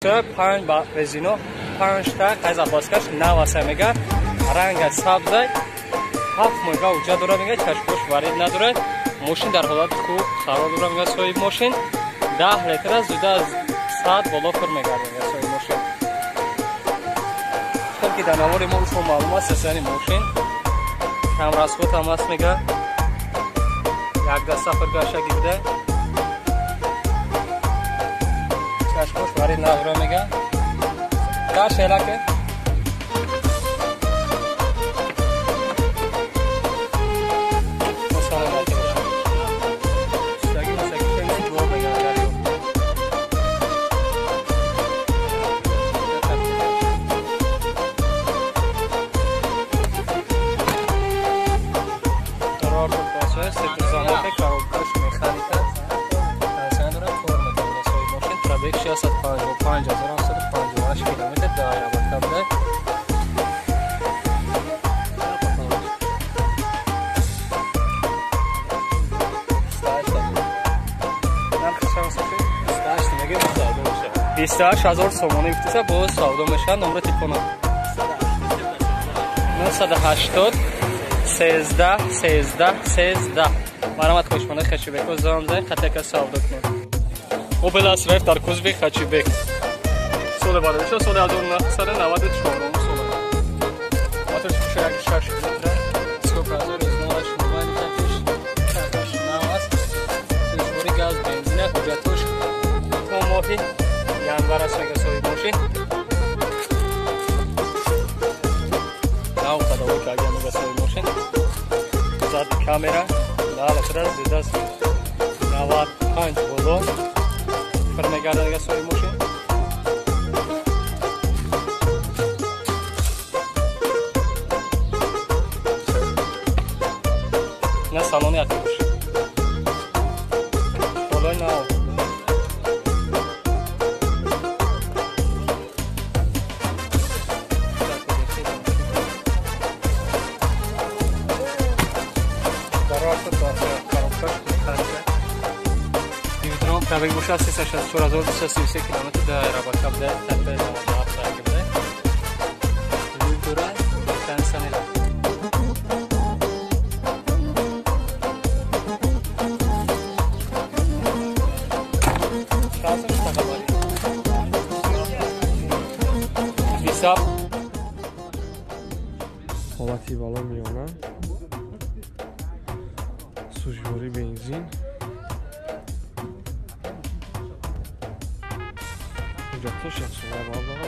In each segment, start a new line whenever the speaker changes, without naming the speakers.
5 با резино 5 та қайзабоскаш 9 мега ранга сабзай 7 мега уҷа дора мега чашмош варид надорад мошин дар ҳолати хуб қарор дора мега соҳиби мошин 10 литра зуда аз 100 болофир мегардад мега соҳиби мошин чун ки дар навори мо шумо маълум аст сесани мошин камрасход ҳам аст мега як даста фиргаша гирда чашмош варид надора мега каш елаке $28,000 сомона ифтиса бо савдо мешавад. номери телефон 980 13 13 13 марҳамат хушбона Хачибек зам хатака савдо кунед обелас реф дар кузби Хачибек соли бароша соли 1994 соли матош шак шаш литра сколько азор знала что моबाइल такиш такаш навас сушбори газ бензина хуҷатош то моҳи январ аст мега соҳиби мошин нав қадавой кардан мега соҳиби мошин зади камера далатра зидас 95 боло фир мегардан мега соҳиби мошин на салони атош болой нав Пробег бошад 364,233 км дар рабакаб дар тапе 97 сагибда. Юлдура кансанера. Шасаш тaqabari. Бисаб.
Ҳолати бало миёна. Сужбори бензин. Ҷахтош як сола бардоро.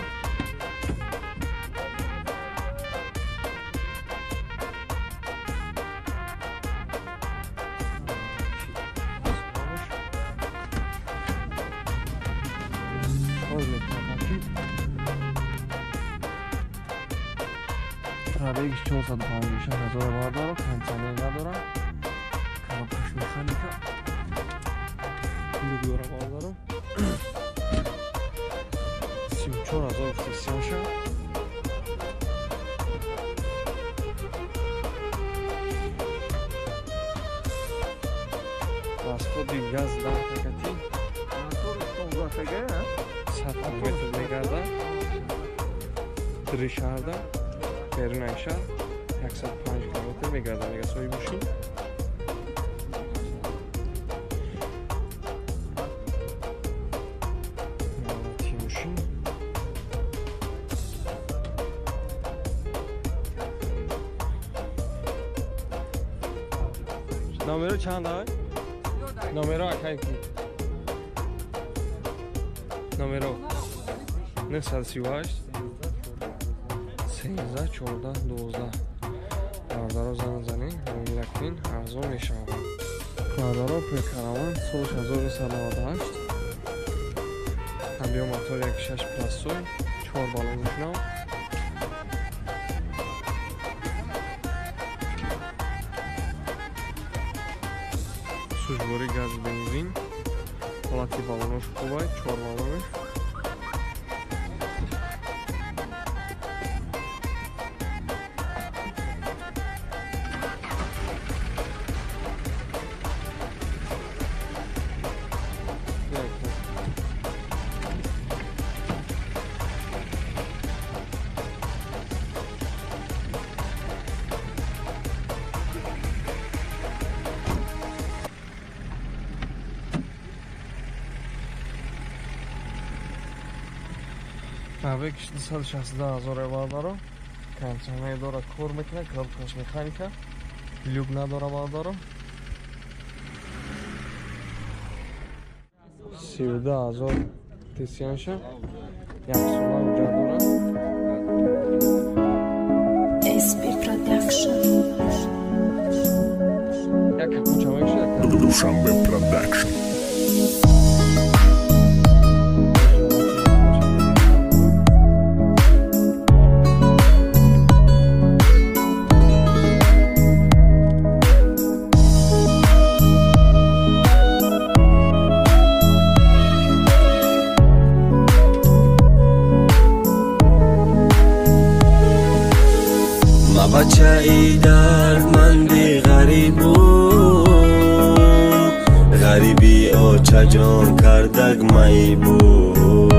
Пробег 456,000 бардоро, кондиционер надора. Коробкаш механика. Люгора бардоро. 34,000 фрисиаша. Расходи газ дар такати. Мотор 100 метр мегарда. Три шаҳрда, берунаи шаҳр 105 км мегарда мега соҳиби мошин. номеро чанд ай? Номеро акай ки? Номеро 938 13 14 12 бардаро зан занин миллакин арзон мешавад. бардаро пекараван солиш 1998 объем мотор 1.6 пластсой 4 баллон мешнав. Сужбори газ бензин ҳолати балонош хубай 4 балонош Avek 260,000 бардaro. Камчанай дора кор мекунад, коробкаш механика. Люк надора бардaro. 32,000 тисяча. Як сума уҷа дора.
SP Production.
Як кучавек шуд?
Dushanbe Production.
بچه‌ای دردمندی غریبم غریبی آچه جان کردگ می بود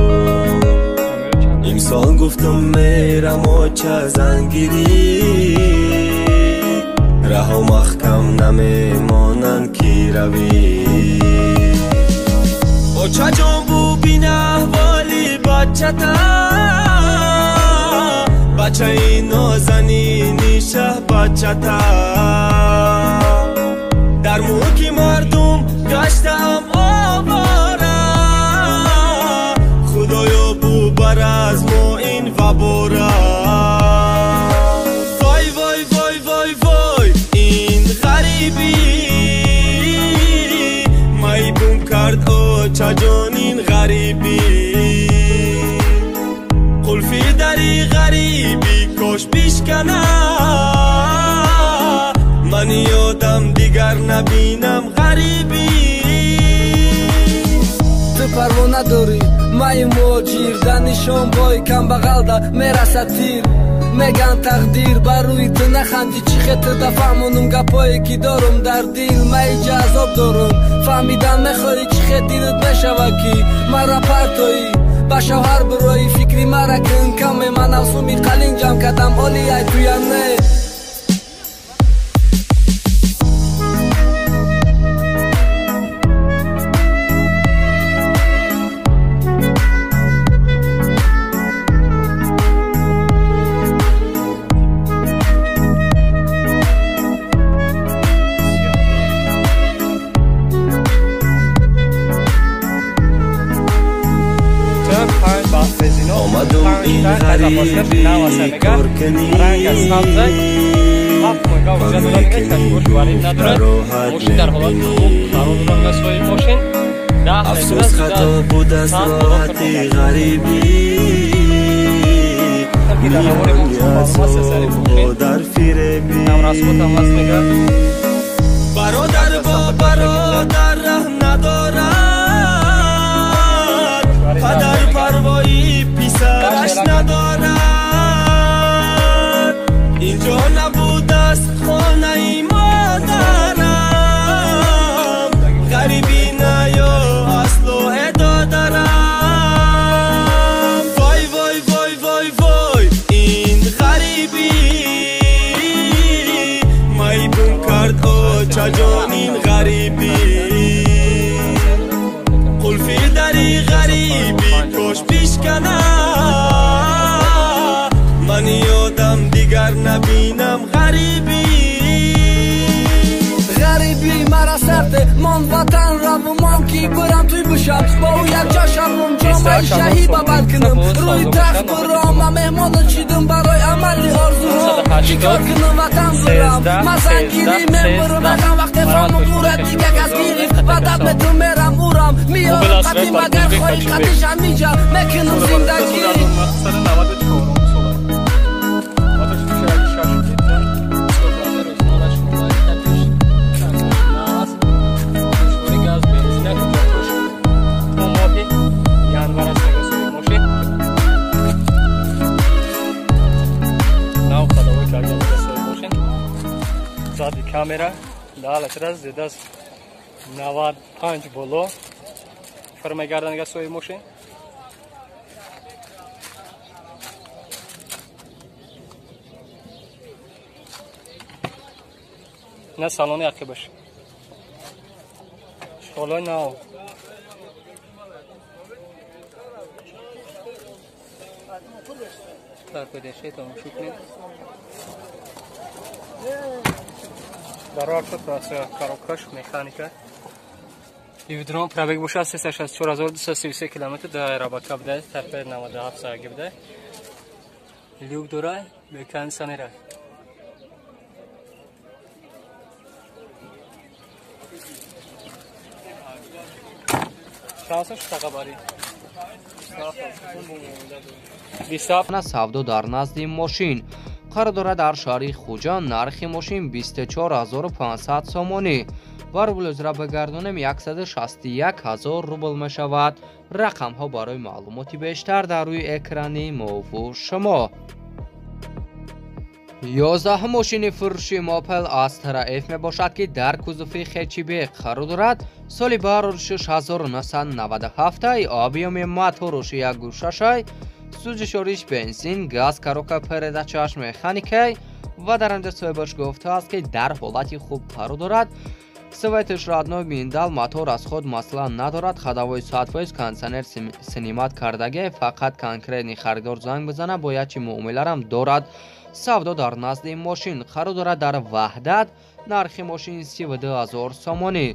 امسال گفتم میرم آچه زنگیری رها محکم نمیمانند کی روی آچه جان بو بین احوالی بچه تا بچه ای نازنینی شه بچه تا در موکی مردم گشتم آواره خدایا بو بر از ما این وباره وای وای وای وای وای این غریبی مای بوم کرد آچه جان این غریبی قلفی دری غریبی کاش بیشکنه من یادم دیگر نبینم غریبی
تو پروانه داری مای موجیر دانشان بای کم بغلده میرسد تیر میگن تقدیر بر روی تو نخندی چی خط دفعمونم گپایی که دارم در دیل مای جذاب دارم فهمیدن میخوایی چی خط دیدت بشوه کی مرا پرتایی با شوهر برای فکری مرا کن کم من اوسومی قلین جمع کردم اولی ای تو یا نه
آمدم این غریبی کار کنی افسوس خطا بود از راحتی غریبی میمانی از آب در فیربی برادر با برادر رحم ندارد پدر پروایی پیسرش ندارد اینجا نبود است خانه ای مادرم غریبی نه یا اصل و ادا دارم وای وای وای وای وای این غریبی مای بوم کرد آچه جان این غریبی قلفی دری غریبی کاش بیشکنه من یادم دیگر نبینم غریبی
غریبی مرا سرده من وطن را و من کی برم توی بشم با او یک جا شبم جامعه شهید ببند کنم روی تخت برام مهمان چیدم برای عملی آرزوها چیکار کنم وطن برم من زنگیری ممبرم اگم وقت فرام بوره دیگه کس گیری و دب تو میرم بورم میارم قدی مگر خواهی قدیشم میجا مکنم زندگی
камера далекраз зидас 95 боло фармегардanga сои мошин на салони ақи баш шолой нав Так, подеши, тамошо кунед. Барор шуд просто коробкаш механика. Ивдрон пробег бошад 364,233 км до Рабака буде, тарпед 97 саги буде. Люк дорай, бе кондиционера. Шансаш тaqabari.
Савдо дар назди мошин қарор дорад дар шаҳри Хуҷанд нархи мошин 24500 сомонӣ ва рублҳозира бигардонем 161000 рубл мешавад. рақамҳо барои маълумоти бештар дар рӯи экрани мову шумо. 11 мошини фурӯши Mopel Astra F мебошад ки дар кузуфи хечибеқ қарор дорад. соли барор 6997 объеми моторуши 1.6 сӯзишориш бензин, газ, коробка передачаш механикай ва дар андерсойбаш гуфтааст ки дар ҳолати хуб қарор дорад. Светиш радной миндал мотор аз худ масъала надорад. ходовои саъатфоиз кондиционер синимат кардаге. фақат конкретни харидор занг бизана, бояд чи муомиларам дорад. савдо дар назди мошин қарор дорад дар Ваҳдат. нархи мошин 32000 сомонӣ.